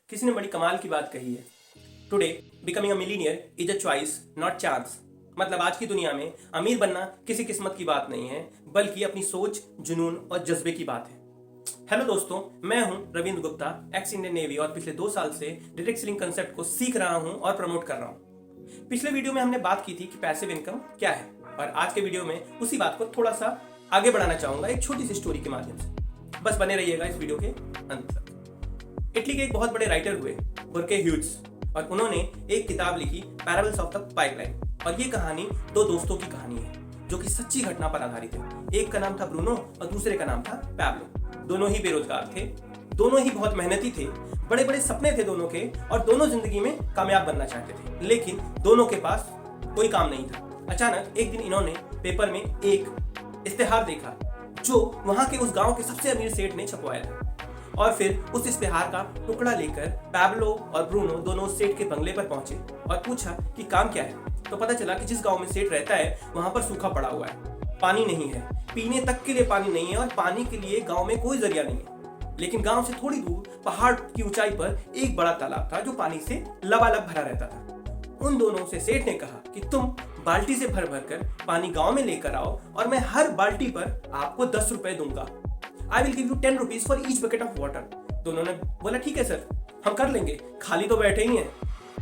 किसी ने बड़ी कमाल की बात कही है। Today becoming a millionaire is a choice not chance. मतलब आज की दुनिया में अमीर बनना किसी किस्मत की बात नहीं है, बल्कि अपनी सोच, जुनून और जज्बे की बात है। हेलो दोस्तों, मैं हूं Ravindra Gupta, x Indian navy, और पिछले 2 साल से डायरेक्ट सेलिंग कंसेप्ट को सीख रहा हूं और प्रमोट कर रहा हूं। पिछले वीडियो में हमने बात की थी कि पैसिव इनकम क्या है, और आज के वीडियो में उसी बात को थोड़ा सा आगे बढ़ाना चाहूंगा एक छोटी सी स्टोरी के माध्यम से। बस बने रहिएगा इस वीडियो के अंत तक। इटली के एक बहुत बड़े राइटर हुए बुर्के ह्यूज, और उन्होंने एक किताब लिखी पैराबल्स ऑफ द पाइपलाइन। और ये कहानी 2 दोस्तों की कहानी है जो कि सच्ची घटना पर आधारित है। एक का नाम था ब्रूनो और दूसरे का नाम था पैब्लो। दोनों ही बेरोजगार थे, दोनों ही बहुत मेहनती थे, बड़े बड़े सपने थे दोनों के, और दोनों जिंदगी में कामयाब बनना चाहते थे, लेकिन दोनों के पास कोई काम नहीं था। अचानक एक दिन इन्होंने पेपर में एक इश्तेहार देखा जो वहां के उस गांव के सबसे अमीर सेठ ने छपवाया था। और फिर उस इश्तेहार का टुकड़ा लेकर पैब्लो और ब्रूनो दोनों सेठ के बंगले पर पहुंचे और पूछा कि काम क्या है। तो पता चला कि जिस गांव में सेठ रहता है वहां पर सूखा पड़ा हुआ है, पानी नहीं है, पीने तक के लिए पानी नहीं है, और पानी के लिए गांव में कोई जरिया नहीं है। लेकिन गांव से थोड़ी दूर पहाड़ की ऊंचाई पर एक बड़ा तालाब था जो पानी से लबालब भरा रहता था। उन दोनों से सेठ ने कहा कि तुम बाल्टी से भर भर कर पानी गांव में लेकर आओ, और मैं हर बाल्टी पर आपको 10 रुपए दूंगा। I will give you 10 rupees for each bucket of water. दोनों ने बोला ठीक है सर, हम कर लेंगे, खाली तो बैठे ही हैं,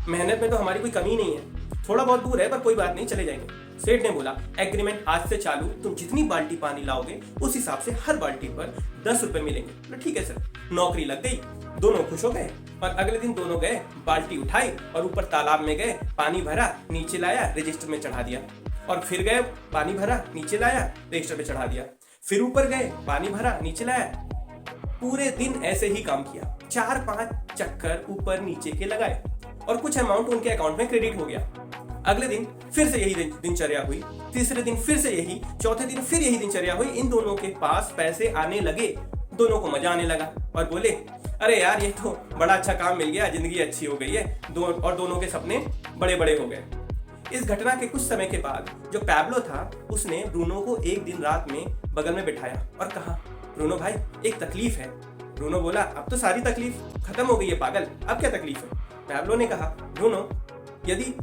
मेहनत में तो हमारी कोई कमी नहीं है, थोड़ा बहुत दूर है पर कोई बात नहीं, चले जाएंगे। सेठ ने बोला एग्रीमेंट आज से चालू, तुम जितनी बाल्टी पानी लाओगे उस हिसाब से हर बाल्टी पर 10 रुपए मिलेंगे। बोला ठीक है सर। नौकरी लग गई, दोनों खुश हो गए, और अगले दिन दोनों गए, बाल्टी उठाई और ऊपर तालाब में गए, पानी भरा, नीचे लाया, रजिस्टर में चढ़ा दिया। और फिर गए, पानी भरा, नीचे लाया, रजिस्टर में चढ़ा दिया। फिर ऊपर गए, पानी भरा, नीचे लाया। पूरे दिन ऐसे ही काम किया, 4-5 चक्कर ऊपर नीचे के लगाए, और कुछ अमाउंट उनके अकाउंट में क्रेडिट हो गया। अगले दिन फिर से यही दिनचर्या हुई, तीसरे दिन फिर से यही, चौथे दिन फिर यही दिनचर्या हुई। इन दोनों के पास पैसे आने लगे, दोनों को मजा आने लगा, और बोले अरे यार ये तो बड़ा अच्छा काम मिल गया, जिंदगी अच्छी हो गई है। और दोनों के सपने बड़े बड़े हो गए। इस घटना के कुछ समय के बाद जो पैब्लो था उसने ब्रूनो को एक दिन रात में बगल में बिठाया और कहा, ब्रूनो भाई एक तकलीफ है। ब्रूनो बोला अब तो सारी तकलीफ खत्म हो गई है पागल, अब क्या तकलीफ है। पैब्लो ने कहा, ब्रूनो यदि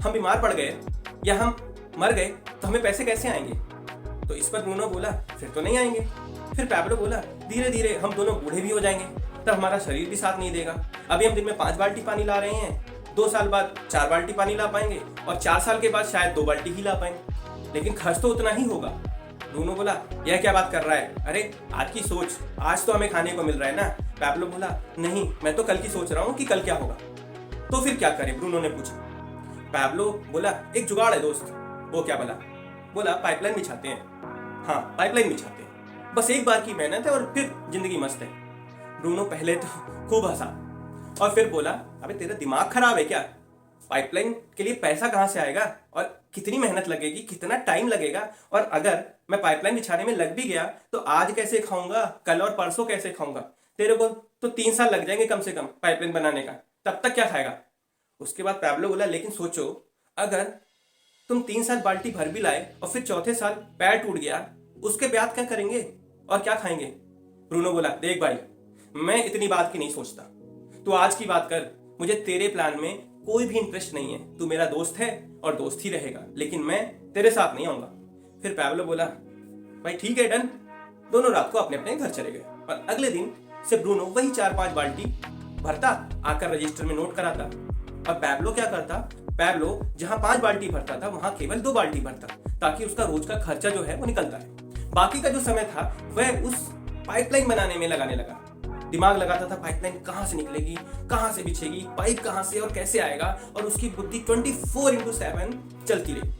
हम बीमार पड़ गए या हम मर गए तो हमें पैसे कैसे आएंगे। तो इस पर ब्रूनो बोला फिर तो नहीं आएंगे। फिर पैब्लो बोला धीरे धीरे हम दोनों बूढ़े भी हो जाएंगे, तब हमारा शरीर भी साथ नहीं देगा। अभी हम दिन में 5 बाल्टी पानी ला रहे हैं, 2 साल बाद 4 बाल्टी पानी ला पाएंगे, और 4 साल के बाद शायद 2 बाल्टी ही ला पाएंगे, लेकिन खर्च तो उतना ही होगा। ब्रूनो बोला यह क्या बात कर रहा है, अरे आज की सोच, आज तो हमें खाने को मिल रहा है ना। पैब्लो बोला नहीं, मैं तो कल की सोच रहा हूँ कि कल क्या होगा। तो फिर क्या करें, ब्रूनो ने पूछा। पैब्लो बोला एक जुगाड़ है दोस्त। वो क्या बोला पाइपलाइन बिछाते हैं। हाँ पाइपलाइन बिछाते हैं, बस एक बार की मेहनत है और फिर जिंदगी मस्त है। ब्रूनो पहले तो खूब हंसा और फिर बोला अबे तेरा दिमाग खराब है क्या, पाइपलाइन के लिए पैसा कहाँ से आएगा, और कितनी मेहनत लगेगी, कितना टाइम लगेगा, और अगर मैं पाइपलाइन बिछाने में लग भी गया तो आज कैसे खाऊंगा, कल और परसों कैसे खाऊंगा, तेरे को तो 3 साल लग जाएंगे कम से कम पाइपलाइन बनाने का, तब तक क्या खाएगा। उसके बाद पैब्लो बोला लेकिन सोचो, अगर तुम 3 साल बाल्टी भर भी लाए और फिर चौथे साल पैर टूट गया, उसके बाद क्या करेंगे और क्या खाएंगे। ब्रूनो बोला देख भाई, मैं इतनी बात की नहीं सोचता, तू आज की बात कर, मुझे तेरे प्लान में कोई भी इंटरेस्ट नहीं है, तू मेरा दोस्त है और दोस्त ही रहेगा, लेकिन मैं तेरे साथ नहीं आऊंगा। फिर पैब्लो बोला भाई ठीक है डन। दोनों रात को अपने अपने घर चले गए, और अगले दिन से ब्रूनो वही 4-5 बाल्टी भरता, आकर रजिस्टर में नोट कराता, और पैब्लो क्या करता, पैब्लो जहां 5 बाल्टी भरता था वहां केवल 2 बाल्टी भरता, ताकि उसका रोज का खर्चा जो है वो निकलता है। बाकी का जो समय था वह उस पाइपलाइन बनाने में लगाने लगा। दिमाग लगाता था पाइपलाइन कहां से निकलेगी, कहां से बिछेगी, पाइप कहां से और कैसे आएगा, और उसकी बुद्धि 24/7 चलती रही।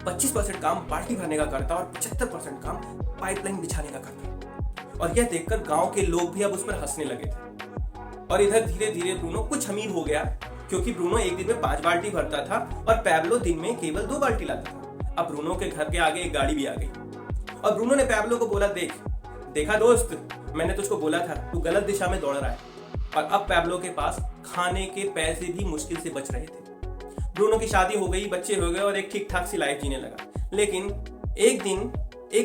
25% काम बाल्टी भरने का करता और 75% काम पाइपलाइन बिछाने का करता। और यह देखकर गांव के लोग भी अब उस पर हंसने लगे थे। और इधर धीरे धीरे ब्रूनो कुछ अमीर हो गया, क्योंकि ब्रूनो एक दिन में 5 बाल्टी भरता था और पैब्लो दिन में केवल 2 बाल्टी लाता था। अब ब्रूनो के घर के आगे एक गाड़ी भी आ गई, और ब्रूनो ने पैब्लो को बोला देखा दोस्त, मैंने तुझको बोला था तू गलत दिशा में दौड़ रहा है। और अब पैब्लो के पास खाने के पैसे भी मुश्किल से बच रहे थे। ब्रूनो की शादी हो गई, बच्चे हो गए, और एक ठीक ठाक सी लाइफ जीने लगा। लेकिन एक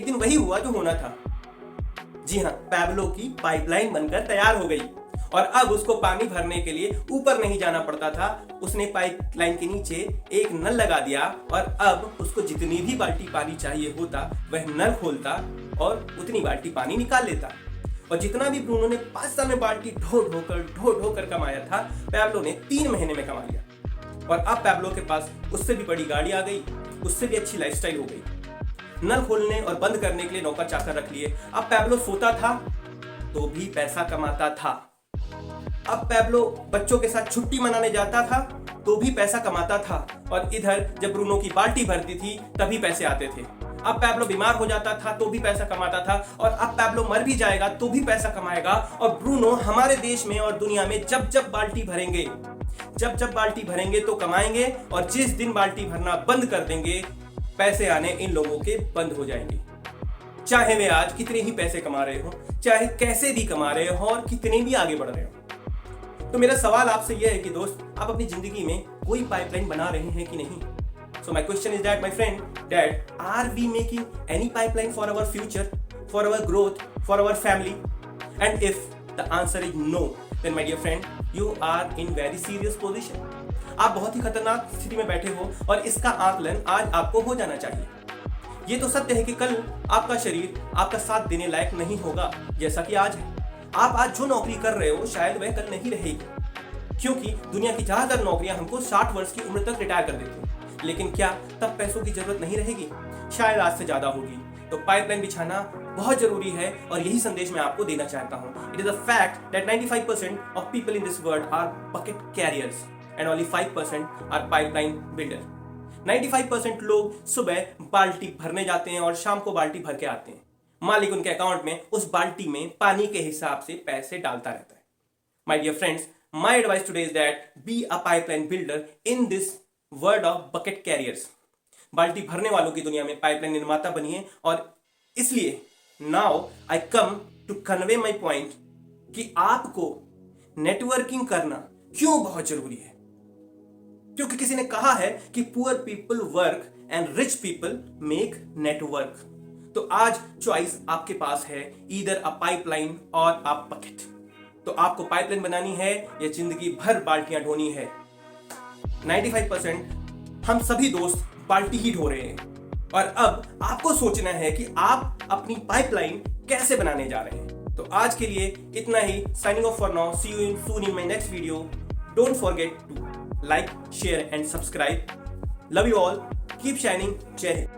दिन वही हुआ जो होना था। जी हाँ, पैब्लो की पाइपलाइन बनकर तैयार हो गई, और अब उसको पानी भरने के लिए ऊपर नहीं जाना पड़ता था। उसने पाइपलाइन के नीचे एक नल लगा दिया और अब उसको जितनी भी बाल्टी पानी चाहिए होता वह नल खोलता और उतनी बाल्टी पानी निकाल लेता। और जितना भी ब्रूनो ने 5 साल में बाल्टी ढो ढो कर कमाया था, पैब्लो ने 3 महीने में कमा लिया। और अब पैब्लो के पास उससे भी बड़ी गाड़ी आ गई, उससे भी अच्छी लाइफस्टाइल हो गई। नल खोलने और बंद करने के लिए नौकर चाकर रख लिए। अब पैब्लो सोता था तो भी पैसा कमाता था। अब पैब्लो बच्चों के साथ छुट्टी मनाने जाता था तो भी पैसा कमाता था। और इधर जब ब्रूनो की बाल्टी भरती थी तभी पैसे आते थे। अब पैब्लो बीमार हो जाता था तो भी पैसा कमाता था। और अब पैब्लो मर भी जाएगा तो भी पैसा कमाएगा। और ब्रूनो हमारे देश में और दुनिया में जब जब बाल्टी भरेंगे तो कमाएंगे, और जिस दिन बाल्टी भरना बंद कर देंगे पैसे आने इन लोगों के बंद हो जाएंगे। चाहे वे आज कितने ही पैसे कमा रहे हो, चाहे कैसे भी कमा रहे हो और कितने भी आगे बढ़ रहे हो। तो मेरा सवाल आपसे यह है कि दोस्त, आप अपनी जिंदगी में कोई पाइपलाइन बना रहे हैं कि नहीं? So my question is that, my friend, that are we making any pipeline for our future, for our growth, for our family? And if the answer is no, then my dear friend, you are in very serious position. आप बहुत ही खतरनाक स्थिति में बैठे हो और इसका आकलन आज आपको हो जाना चाहिए। ये तो सत्य है कि कल आपका शरीर आपका साथ देने लायक नहीं होगा जैसा कि आज है। आप आज जो नौकरी कर रहे हो शायद वह कल नहीं रहेगी, क्योंकि दुनिया की ज्यादातर नौकरियां हमको 60 वर्ष की उम्र तक रिटायर कर देती हैं। लेकिन क्या तब पैसों की जरूरत नहीं रहेगी? शायद आज से ज्यादा होगी। तो पाइपलाइन बिछाना बहुत जरूरी है और यही संदेश मैं आपको देना चाहता हूं। It is a fact that 95% of people in this world are bucket carriers and only 5% are pipeline builder. 95% लोग सुबह बाल्टी भरने जाते हैं और शाम को बाल्टी भर के आते हैं। मालिक उनके अकाउंट में उस बाल्टी में पानी के हिसाब से पैसे डालता रहता है। My dear friends, my advice today is that be a pipeline builder in this world of bucket carriers. बाल्टी भरने वालों की दुनिया में पाइपलाइन निर्माता बनिए। और इसलिए now I come to convey my point कि आपको नेटवर्किंग करना क्यों बहुत जरूरी है। क्योंकि किसी ने कहा है कि poor people work and rich people make network. तो आज चॉइस आपके पास है, ईदर अ पाइपलाइन और अ बकेट। तो आपको पाइपलाइन बनानी है या जिंदगी भर बाल्टियां ढोनी है? 95% हम सभी दोस्त बाल्टी ही ढो रहे हैं और अब आपको सोचना है कि आप अपनी पाइपलाइन कैसे बनाने जा रहे हैं। तो आज के लिए इतना ही। Signing off for now, see you soon in my next video. Don't forget to like, share and subscribe. Love you all. Keep shining. Jai Hind.